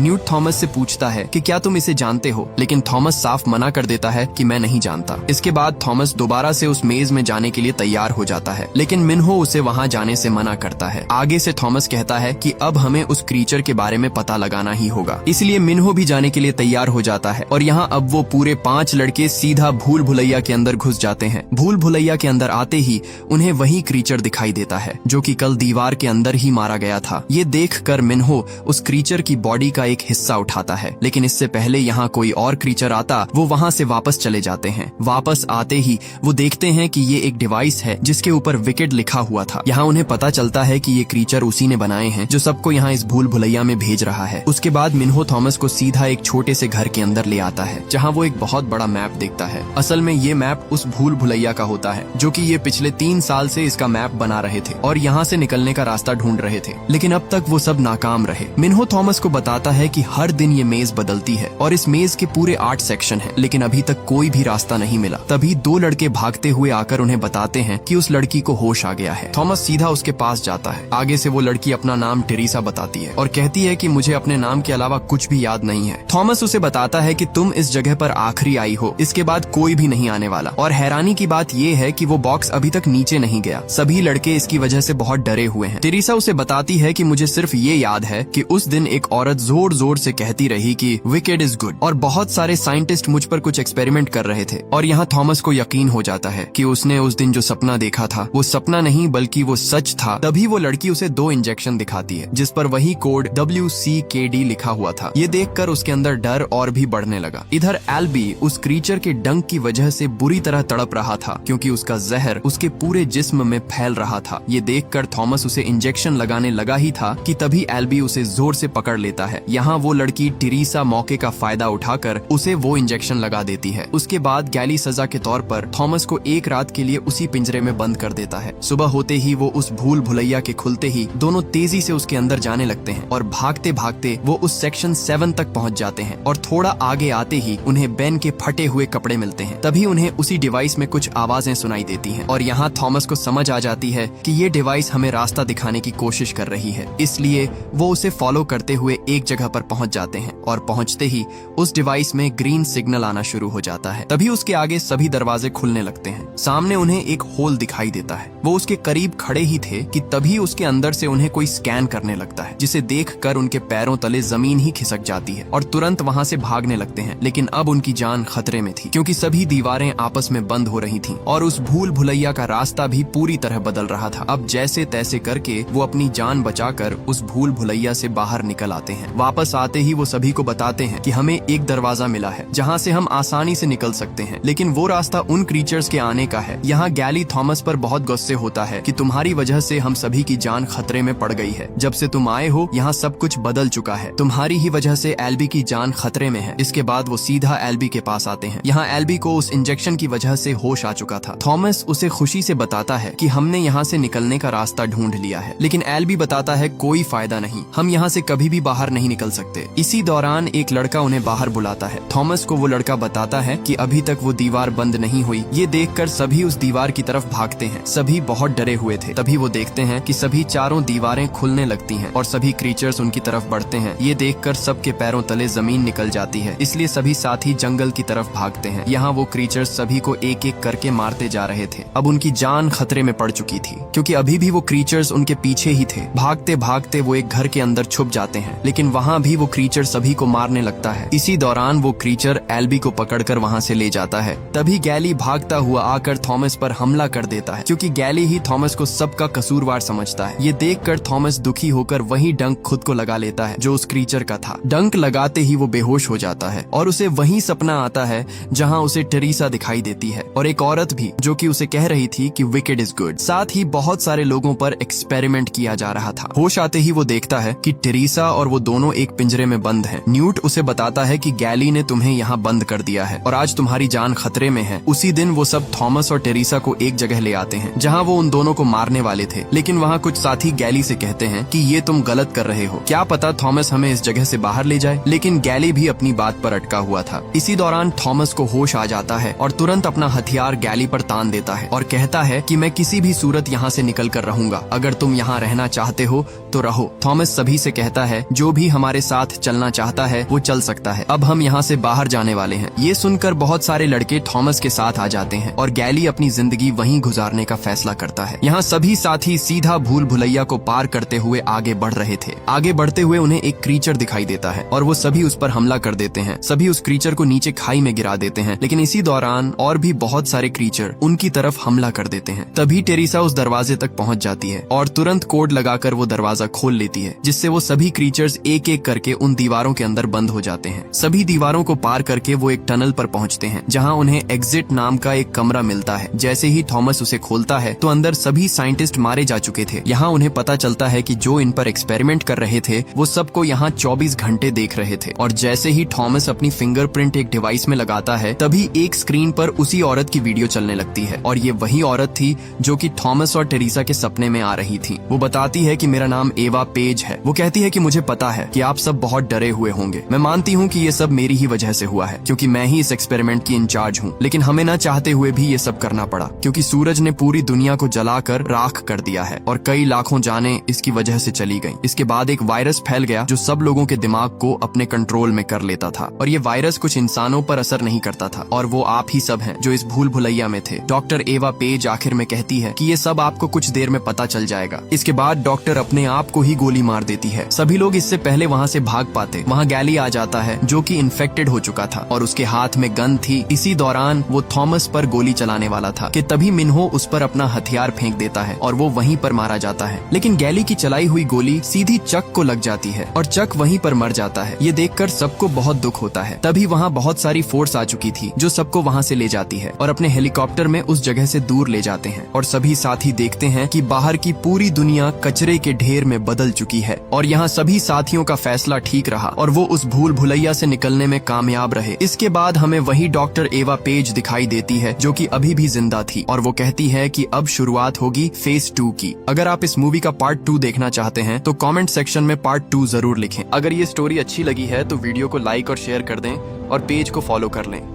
Newt Thomas से पूछता है कि क्या तुम इसे जानते हो, लेकिन थॉमस साफ मना कर देता है कि मैं नहीं जानता। इसके बाद थॉमस दोबारा से उस मेज में जाने के लिए तैयार हो जाता है, लेकिन मिन्हो उसे वहाँ जाने से मना करता है। आगे से थॉमस कहता है कि अब हमें उस क्रीचर के बारे में पता लगाना ही होगा, इसलिए मिन्हो भी जाने के लिए तैयार हो जाता है। और यहाँ अब वो पूरे 5 लड़के सीधा भूल भुलैया के अंदर घुस जाते हैं। भूल भुलैया के अंदर आते ही उन्हें वही क्रीचर दिखाई देता है जो कि कल दीवार के अंदर ही मारा गया था। ये देखकर मिन्हो उस क्रीचर की बॉडी का एक हिस्सा उठाता है, लेकिन इससे पहले यहाँ कोई और क्रीचर आता, वो वहाँ से वापस चले जाते हैं। वापस आते ही वो देखते हैं कि ये एक डिवाइस है जिसके ऊपर विकेट लिखा हुआ था। यहाँ उन्हें पता चलता है कि ये क्रीचर उसी ने बनाए हैं जो सबको यहाँ इस भूल भुलैया में भेज रहा है। उसके बाद मिन्हो थॉमस को सीधा एक छोटे से घर के अंदर ले आता है, जहाँ वो एक बहुत बड़ा मैप देखता है। असल में ये मैप उस भूल भुलैया का होता है, जो कि ये पिछले 3 साल से इसका मैप बना रहे थे और यहाँ से निकलने का रास्ता ढूंढ रहे थे, लेकिन अब तक वो सब नाकाम रहे। मिन्हो थॉमस को बताता है कि हर दिन ये मेज बदलती है और इस मेज के पूरे 8 सेक्शन हैं, लेकिन अभी तक कोई भी रास्ता नहीं मिला। तभी 2 लड़के भागते हुए आकर उन्हें बताते हैं कि उस लड़की को होश आ गया है। थॉमस सीधा उसके पास जाता है। आगे से वो लड़की अपना नाम टेरेसा बताती है और कहती है कि मुझे अपने नाम के अलावा कुछ भी याद नहीं है। थॉमस उसे बताता है कि तुम इस जगह पर आखिरी आई हो, इसके बाद कोई भी नहीं आने वाला। और हैरानी की बात ये है कि वो बॉक्स अभी तक नीचे नहीं गया। सभी लड़के इसकी वजह से बहुत डरे हुए हैं। टेरेसा उसे बताती है कि मुझे सिर्फ ये याद है कि उस दिन एक औरत जोर जोर से कहती रही कि विकेड इज गुड, और बहुत सारे साइंटिस्ट मुझ पर कुछ एक्सपेरिमेंट कर रहे थे। और यहाँ थॉमस को यकीन हो जाता है कि उसने उस दिन जो सपना देखा था वो सपना नहीं बल्कि वो सच था। तभी वो लड़की उसे 2 इंजेक्शन दिखाती है जिस पर वही कोड WCKD लिखा हुआ था। ये देखकर उसके अंदर डर और भी बढ़ने लगा। इधर एल्बी उस क्रीचर के डंक की वजह से बुरी तरह तड़प रहा था, क्योंकि उसका जहर उसके पूरे जिस्म में फैल रहा था। ये देखकर थॉमस उसे इंजेक्शन लगाने लगा ही था कि तभी एल्बी उसे जोर से पकड़ लेता है। यहाँ वो लड़की टेरेसा मौके का फायदा उठाकर उसे वो इंजेक्शन लगा देती है। उसके बाद गैली सजा के तौर पर थॉमस को 1 रात के लिए उसी पिंजरे में बंद कर देता है। सुबह होते ही वो उस भूल भुलैया के खुलते ही दोनों तेजी से उसके अंदर जाने लगते हैं और भागते भागते वो उस सेक्शन 7 तक पहुंच जाते हैं। और थोड़ा आगे आते ही उन्हें बेन के फटे हुए कपड़े मिलते हैं। तभी उन्हें उसी डिवाइस में कुछ आवाजें सुनाई देती हैं और यहाँ थॉमस को समझ आ जाती है कि ये डिवाइस हमें रास्ता दिखाने की कोशिश कर रही है। इसलिए वो उसे फॉलो करते हुए एक जगह पर पहुंच जाते हैं और पहुंचते ही उस डिवाइस में ग्रीन सिग्नल आना शुरू हो जाता है। तभी उसके आगे सभी दरवाजे खुलने लगते हैं। सामने उन्हें एक होल दिखाई देता है। वो उसके करीब खड़े ही थे कि तभी उसके अंदर से उन्हें कोई स्कैन करने लगता है, जिसे देखकर उनके पैरों तले जमीन ही खिसक जाती है और तुरंत वहाँ से भागने लगते हैं। लेकिन अब उनकी जान खतरे में थी, क्योंकि सभी दीवारें आपस में बंद हो रही थीं और उस भूल भुलैया का रास्ता भी पूरी तरह बदल रहा था। अब जैसे तैसे करके वो अपनी जान बचाकर उस भूल भुलैया से बाहर निकल आते हैं। वापस आते ही वो सभी को बताते हैं कि हमें एक दरवाजा मिला है जहाँ से हम आसानी से निकल सकते हैं, लेकिन वो रास्ता उन क्रीचर्स के आने का है। यहाँ गैली थॉमस पर बहुत गुस्से होता है कि तुम्हारी वजह से हम सभी की जान खतरे में पड़ गई है। जब से तुम आए हो यहाँ सब कुछ बदल चुका है, तुम्हारी ही वजह से एल्बी की जान खतरे में है। इसके बाद वो सीधा एल्बी के पास आते हैं। यहाँ एल्बी को उस इंजेक्शन की वजह से होश आ चुका था। थॉमस उसे खुशी से बताता है कि हमने यहाँ से निकलने का रास्ता ढूंढ लिया है, लेकिन एल्बी बताता है कोई फायदा नहीं, हम यहाँ से कभी भी बाहर नहीं निकल सकते। इसी दौरान एक लड़का उन्हें बाहर बुलाता है। थॉमस को वो लड़का बताता है कि अभी तक वो दीवार बंद नहीं हुई। ये देखकर सभी उस दीवार की तरफ भागते हैं। सभी बहुत डरे हुए थे। तभी वो देखते हैं कि सभी चारों दीवारें खुलने लगती हैं और सभी क्रीचर्स उनकी तरफ बढ़ते हैं। ये देखकर सबके पैरों तले जमीन निकल जाती है, इसलिए सभी साथी जंगल की तरफ भागते हैं। यहाँ वो क्रीचर्स सभी को एक एक करके मारते जा रहे थे। अब उनकी जान खतरे में पड़ चुकी थी, क्योंकि अभी भी वो क्रीचर्स उनके पीछे ही थे। भागते भागते वो एक घर के अंदर छुप जाते हैं, लेकिन वहाँ भी वो क्रीचर सभी को मारने लगता है। इसी दौरान वो क्रीचर एल्बी को पकड़कर वहाँ से ले जाता है। तभी गैली भागता हुआ आकर थॉमस पर हमला कर देता है, क्योंकि गैली ही थॉमस को सबका कसूरवार समझता है। ये देखकर थॉमस दुखी होकर वही डंक खुद को लगा लेता है जो उस क्रीचर का था। डंक लगाते ही वो बेहोश हो जाता है और उसे वही सपना आता है जहाँ उसे टेरेसा दिखाई देती है और एक औरत भी, जो कि उसे कह रही थी कि विकेड इज गुड। साथ ही बहुत सारे लोगों पर एक्सपेरिमेंट किया जा रहा था। होश आते ही वो देखता है कि टेरेसा और वो दोनों एक पिंजरे में बंद हैं। न्यूट उसे बताता है कि गैली ने तुम्हें यहाँ बंद कर दिया है और आज तुम्हारी जान खतरे में है। उसी दिन वो सब थॉमस और टेरेसा को एक जगह ले आते हैं जहाँ वो उन दोनों को मारने वाले थे, लेकिन वहाँ कुछ साथी गैली से कहते हैं कि ये तुम गलत कर रहे हो, क्या पता थॉमस हमें इस जगह से बाहर ले जाए। लेकिन गैली भी अपनी बात पर अटका हुआ था। इसी दौरान थॉमस को होश आ जाता है और तुरंत अपना हथियार गैली पर तान देता है और कहता है कि मैं किसी भी सूरत यहाँ से निकल कर रहूंगा, अगर तुम यहाँ रहना चाहते हो तो रहो। थॉमस सभी से कहता है जो भी हमारे हमारे साथ चलना चाहता है वो चल सकता है, अब हम यहाँ से बाहर जाने वाले हैं। ये सुनकर बहुत सारे लड़के थॉमस के साथ आ जाते हैं और गैली अपनी जिंदगी वहीं गुजारने का फैसला करता है। यहाँ सभी साथी सीधा भूल भुलैया को पार करते हुए आगे बढ़ रहे थे। आगे बढ़ते हुए उन्हें एक क्रीचर दिखाई देता है और वो सभी उस पर हमला कर देते हैं। सभी उस क्रीचर को नीचे खाई में गिरा देते हैं, लेकिन इसी दौरान और भी बहुत सारे क्रीचर उनकी तरफ हमला कर देते हैं। तभी टेरेसा उस दरवाजे तक पहुंच जाती है और तुरंत कोड लगाकर वो दरवाजा खोल लेती है, जिससे वो सभी क्रीचर्स एक एक करके उन दीवारों के अंदर बंद हो जाते हैं। सभी दीवारों को पार करके वो एक टनल पर पहुंचते हैं, जहां उन्हें एग्जिट नाम का एक कमरा मिलता है। जैसे ही थॉमस उसे खोलता है तो अंदर सभी साइंटिस्ट मारे जा चुके थे। यहाँ उन्हें पता चलता है कि जो इन पर एक्सपेरिमेंट कर रहे थे वो सबको यहाँ 24 घंटे देख रहे थे। और जैसे ही थॉमस अपनी फिंगरप्रिंट एक डिवाइस में लगाता है, तभी एक स्क्रीन पर उसी औरत की वीडियो चलने लगती है और ये वही औरत थी जो कि थॉमस और टेरेसा के सपने में आ रही थी। वो बताती है कि मेरा नाम एवा पेज है। वो कहती है कि मुझे पता है कि आप सब बहुत डरे हुए होंगे। मैं मानती हूँ कि ये सब मेरी ही वजह से हुआ है, क्योंकि मैं ही इस एक्सपेरिमेंट की इंचार्ज हूँ। लेकिन हमें न चाहते हुए भी ये सब करना पड़ा, क्योंकि सूरज ने पूरी दुनिया को जलाकर राख कर दिया है और कई लाखों जानें इसकी वजह से चली गईं। इसके बाद एक वायरस फैल गया जो सब लोगों के दिमाग को अपने कंट्रोल में कर लेता था, और ये वायरस कुछ इंसानों पर असर नहीं करता था, और वो आप ही सब हैं जो इस भूल भुलैया में थे। डॉक्टर एवा पेज आखिर में कहती है कि ये सब आपको कुछ देर में पता चल जाएगा। इसके बाद डॉक्टर अपने आप को ही गोली मार देती है। सभी लोग इससे पहले वहाँ से भाग पाते। वहाँ गैली आ जाता है जो कि इन्फेक्टेड हो चुका था और उसके हाथ में गन थी। इसी दौरान वो थॉमस पर गोली चलाने वाला था कि तभी मिन्हो उस पर अपना हथियार फेंक देता है और वो वहीं पर मारा जाता है। लेकिन गैली की चलाई हुई गोली सीधी चक को लग जाती है और चक वहीं पर मर जाता है। ये देखकर सबको बहुत दुख होता है। तभी वहाँ बहुत सारी फोर्स आ चुकी थी जो सबको वहाँ से ले जाती है और अपने हेलीकॉप्टर में उस जगह से दूर ले जाते हैं। और सभी साथी देखते हैं कि बाहर की पूरी दुनिया कचरे के ढेर में बदल चुकी है और यहाँ सभी साथियों का फैसला ठीक रहा और वो उस भूल भुलैया से निकलने में कामयाब रहे। इसके बाद हमें वही डॉक्टर एवा पेज दिखाई देती है जो कि अभी भी जिंदा थी और वो कहती है कि अब शुरुआत होगी फेज 2 की। अगर आप इस मूवी का पार्ट 2 देखना चाहते हैं तो कमेंट सेक्शन में पार्ट 2 जरूर लिखें। अगर ये स्टोरी अच्छी लगी है तो वीडियो को लाइक और शेयर कर दें और पेज को फॉलो कर लें।